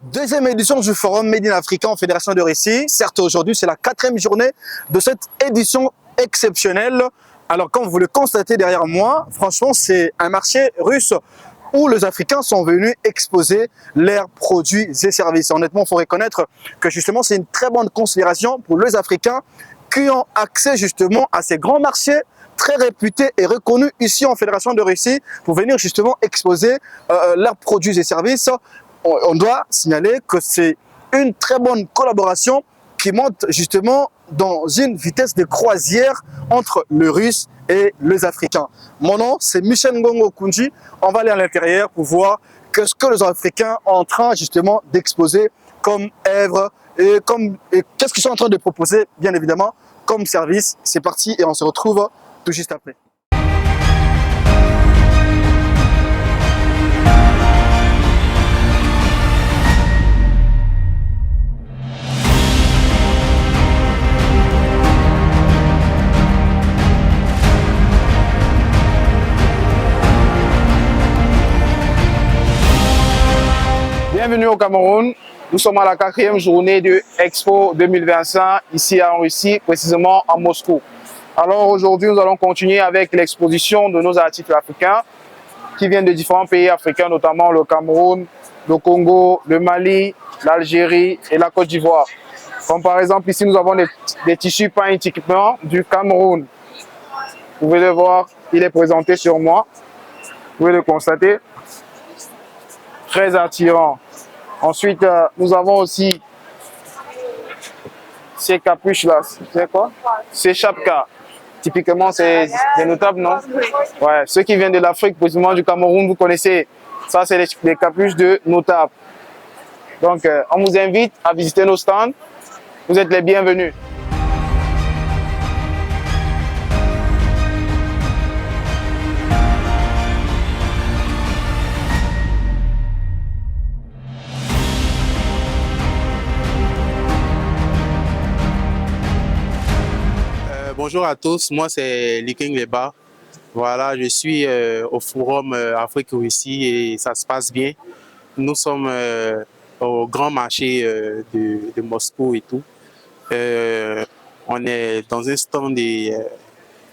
Deuxième édition du Forum Made in Africa en Fédération de Russie. Certes, aujourd'hui, c'est la 4e journée de cette édition exceptionnelle. Alors, comme vous le constatez derrière moi, franchement, c'est un marché russe où les Africains sont venus exposer leurs produits et services. Honnêtement, il faut reconnaître que justement, c'est une très bonne considération pour les Africains qui ont accès justement à ces grands marchés très réputés et reconnus ici en Fédération de Russie pour venir justement exposer leurs produits et services. On doit signaler que c'est une très bonne collaboration qui monte justement dans une vitesse de croisière entre les Russes et les Africains. Mon nom, c'est Michel Ngongo Kunji. On va aller à l'intérieur pour voir ce que les Africains sont en train justement d'exposer comme œuvre et qu'est-ce qu'ils sont en train de proposer, bien évidemment, comme service. C'est parti et on se retrouve tout juste après. Bienvenue au Cameroun. Nous sommes à la 4e journée de Expo 2025 ici en Russie, précisément à Moscou. Alors aujourd'hui, nous allons continuer avec l'exposition de nos artistes africains qui viennent de différents pays africains, notamment le Cameroun, le Congo, le Mali, l'Algérie et la Côte d'Ivoire. Comme par exemple ici, nous avons des tissus peints typiquement du Cameroun. Vous pouvez le voir, il est présenté sur moi. Vous pouvez le constater. Très attirant. Ensuite, nous avons aussi ces capuches-là. C'est quoi? Ces chapkas. Typiquement, c'est des notables, non? Ouais. Ceux qui viennent de l'Afrique, précisément du Cameroun, vous connaissez. Ça, c'est les capuches de notables. Donc, on vous invite à visiter nos stands. Vous êtes les bienvenus. Bonjour à tous, moi c'est Liking Leba. Voilà, je suis au Forum Afrique-Russie et ça se passe bien. Nous sommes au grand marché de Moscou et tout. On est dans un stand et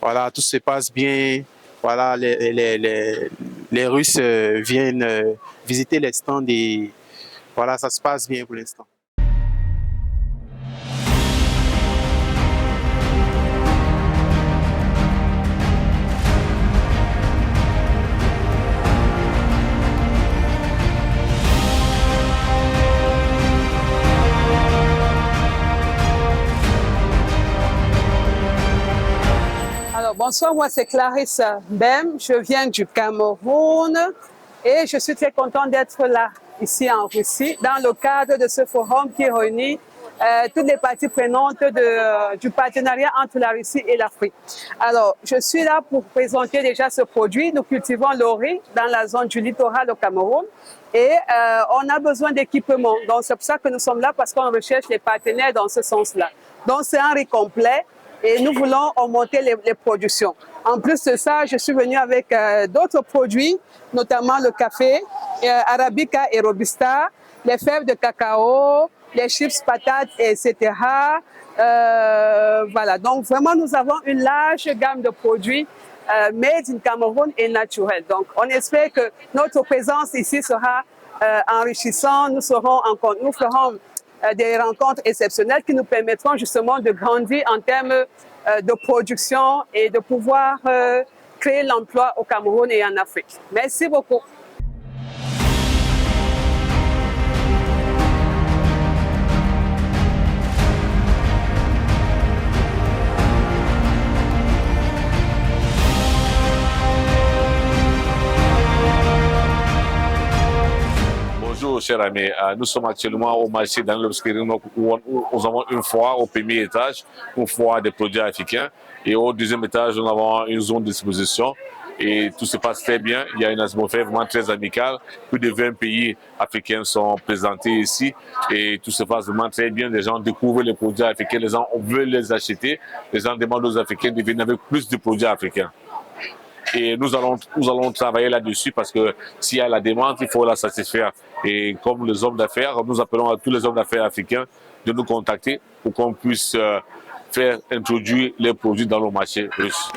voilà, tout se passe bien. Voilà, les Russes viennent visiter les stands et voilà, ça se passe bien pour l'instant. Bonsoir, moi c'est Clarisse Bem, je viens du Cameroun et je suis très contente d'être là, ici en Russie, dans le cadre de ce forum qui réunit toutes les parties prenantes du partenariat entre la Russie et l'Afrique. Alors, je suis là pour présenter déjà ce produit. Nous cultivons le riz dans la zone du littoral au Cameroun et on a besoin d'équipements. Donc, c'est pour ça que nous sommes là parce qu'on recherche les partenaires dans ce sens-là. Donc, c'est un riz complet. Et nous voulons augmenter les productions. En plus de ça, je suis venue avec d'autres produits, notamment le café, Arabica et Robusta, les fèves de cacao, les chips patates, etc. Voilà, donc vraiment nous avons une large gamme de produits made in Cameroun et naturels. Donc on espère que notre présence ici sera enrichissante, nous ferons des rencontres exceptionnelles qui nous permettront justement de grandir en termes de production et de pouvoir créer l'emploi au Cameroun et en Afrique. Merci beaucoup. Bonjour, chers amis. Nous sommes actuellement au marché dans l'Obscurino où nous avons une foire au premier étage, une foire des produits africains. Et au deuxième étage, nous avons une zone d'exposition. Et tout se passe très bien. Il y a une atmosphère vraiment très amicale. Plus de 20 pays africains sont présentés ici. Et tout se passe vraiment très bien. Les gens découvrent les produits africains. Les gens veulent les acheter. Les gens demandent aux Africains de venir avec plus de produits africains. Et nous allons travailler là-dessus parce que s'il y a la demande, il faut la satisfaire. Et comme les hommes d'affaires, nous appelons à tous les hommes d'affaires africains de nous contacter pour qu'on puisse faire introduire les produits dans le marché russe.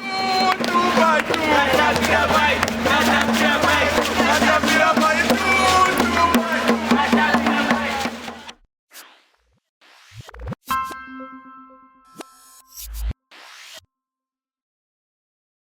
Bye.